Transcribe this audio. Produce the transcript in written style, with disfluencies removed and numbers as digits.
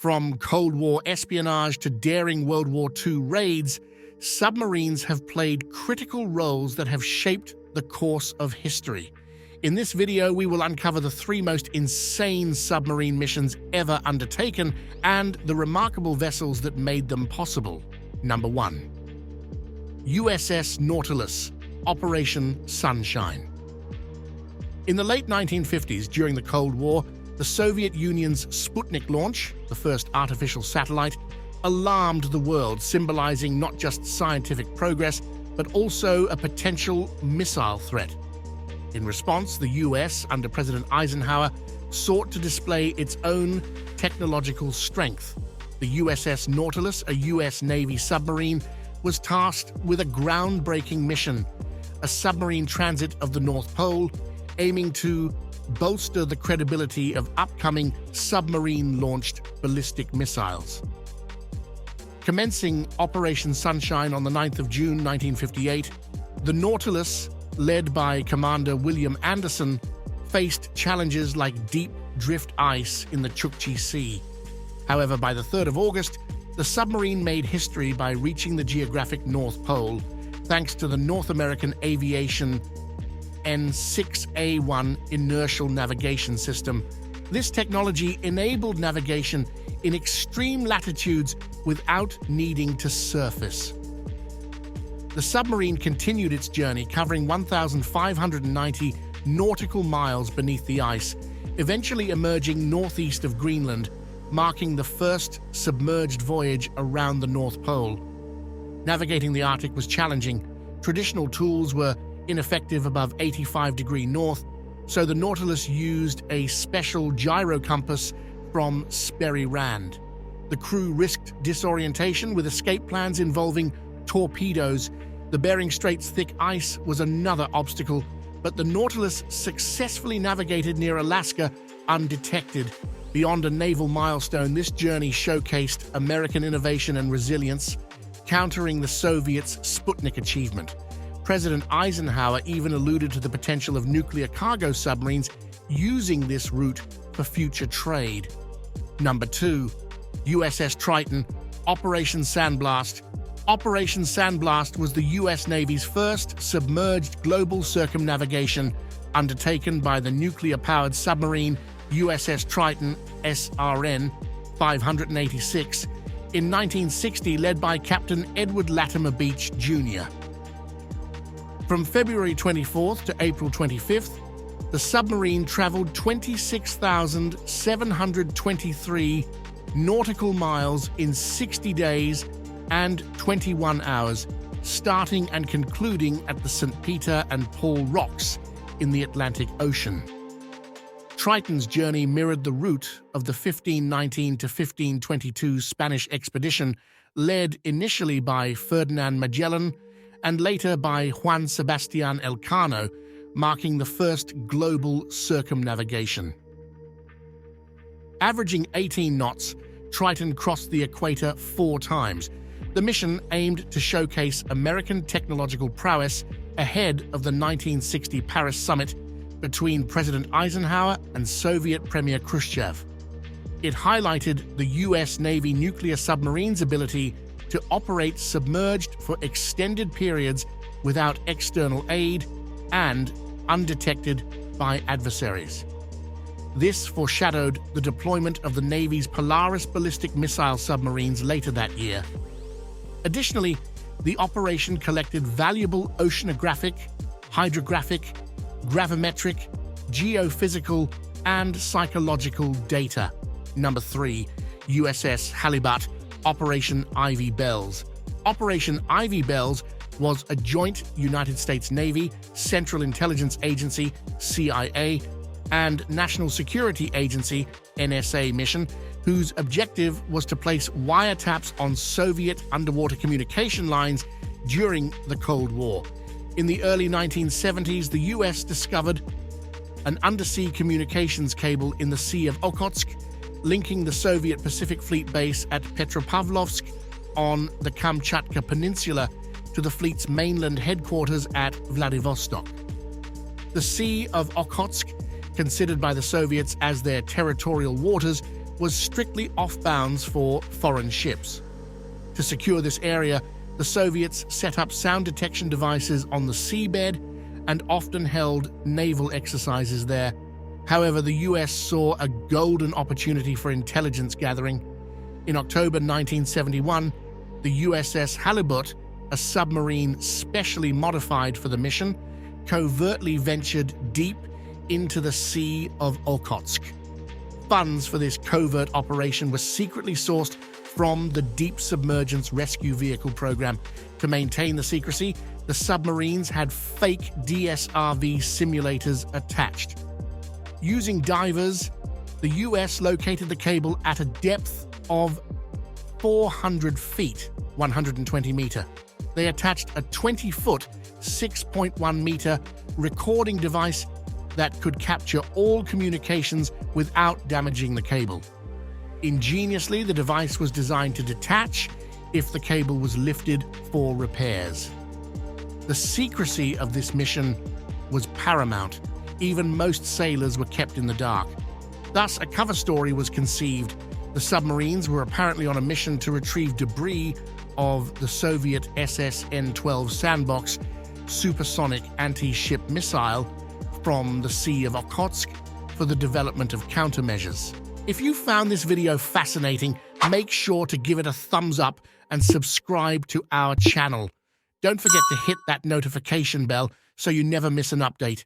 From Cold War espionage to daring World War II raids, submarines have played critical roles that have shaped the course of history. In this video, we will uncover the 3 most insane submarine missions ever undertaken and the remarkable vessels that made them possible. Number 1. USS Nautilus, Operation Sunshine. In the late 1950s, during the Cold War, the Soviet Union's Sputnik launch, the first artificial satellite, alarmed the world, symbolizing not just scientific progress, but also a potential missile threat. In response, the US, under President Eisenhower, sought to display its own technological strength. The USS Nautilus, a US Navy submarine, was tasked with a groundbreaking mission, a submarine transit of the North Pole, aiming to bolster the credibility of upcoming submarine-launched ballistic missiles. Commencing Operation Sunshine on the 9th of June 1958, the Nautilus, led by Commander William Anderson, faced challenges like deep drift ice in the Chukchi Sea. However, by the 3rd of August, the submarine made history by reaching the geographic North Pole, thanks to the North American Aviation N6A1 inertial navigation system. This technology enabled navigation in extreme latitudes without needing to surface. The submarine continued its journey, covering 1,590 nautical miles beneath the ice, eventually emerging northeast of Greenland, marking the first submerged voyage around the North Pole. Navigating the Arctic was challenging. Traditional tools were ineffective above 85° north, so the Nautilus used a special gyro compass from Sperry Rand. The crew risked disorientation with escape plans involving torpedoes. The Bering Strait's thick ice was another obstacle, but the Nautilus successfully navigated near Alaska undetected. Beyond a naval milestone, this journey showcased American innovation and resilience, countering the Soviets' Sputnik achievement. President Eisenhower even alluded to the potential of nuclear cargo submarines using this route for future trade. Number 2. USS Triton, Operation Sandblast. Operation Sandblast was the U.S. Navy's first submerged global circumnavigation undertaken by the nuclear-powered submarine USS Triton SRN 586 in 1960, led by Captain Edward Latimer Beach, Jr. From February 24th to April 25th, the submarine traveled 26,723 nautical miles in 60 days and 21 hours, starting and concluding at the St. Peter and Paul Rocks in the Atlantic Ocean. Triton's journey mirrored the route of the 1519 to 1522 Spanish expedition, led initially by Ferdinand Magellan and later by Juan Sebastián Elcano, marking the first global circumnavigation. Averaging 18 knots, Triton crossed the equator 4 times. The mission aimed to showcase American technological prowess ahead of the 1960 Paris summit between President Eisenhower and Soviet Premier Khrushchev. It highlighted the U.S. Navy nuclear submarine's ability to operate submerged for extended periods without external aid and undetected by adversaries. This foreshadowed the deployment of the Navy's Polaris ballistic missile submarines later that year. Additionally, the operation collected valuable oceanographic, hydrographic, gravimetric, geophysical, and psychological data. Number 3. USS Halibut, Operation Ivy Bells. Operation Ivy Bells was a joint United States Navy, Central Intelligence Agency, CIA, and National Security Agency, NSA mission, whose objective was to place wiretaps on Soviet underwater communication lines during the Cold War. In the early 1970s, the U.S. discovered an undersea communications cable in the Sea of Okhotsk, linking the Soviet Pacific Fleet base at Petropavlovsk on the Kamchatka Peninsula to the fleet's mainland headquarters at Vladivostok. The Sea of Okhotsk, considered by the Soviets as their territorial waters, was strictly off bounds for foreign ships. To secure this area, the Soviets set up sound detection devices on the seabed and often held naval exercises there. However, the US saw a golden opportunity for intelligence gathering. In October 1971, the USS Halibut, a submarine specially modified for the mission, covertly ventured deep into the Sea of Okhotsk. Funds for this covert operation were secretly sourced from the Deep Submergence Rescue Vehicle program. To maintain the secrecy, the submarines had fake DSRV simulators attached. Using divers, the US located the cable at a depth of 400 feet, 120 meter. They attached a 20-foot, 6.1 meter recording device that could capture all communications without damaging the cable. Ingeniously, the device was designed to detach if the cable was lifted for repairs. The secrecy of this mission was paramount. Even most sailors were kept in the dark. Thus, a cover story was conceived. The submarines were apparently on a mission to retrieve debris of the Soviet SSN-12 Sandbox supersonic anti-ship missile from the Sea of Okhotsk for the development of countermeasures. If you found this video fascinating, make sure to give it a thumbs up and subscribe to our channel. Don't forget to hit that notification bell so you never miss an update.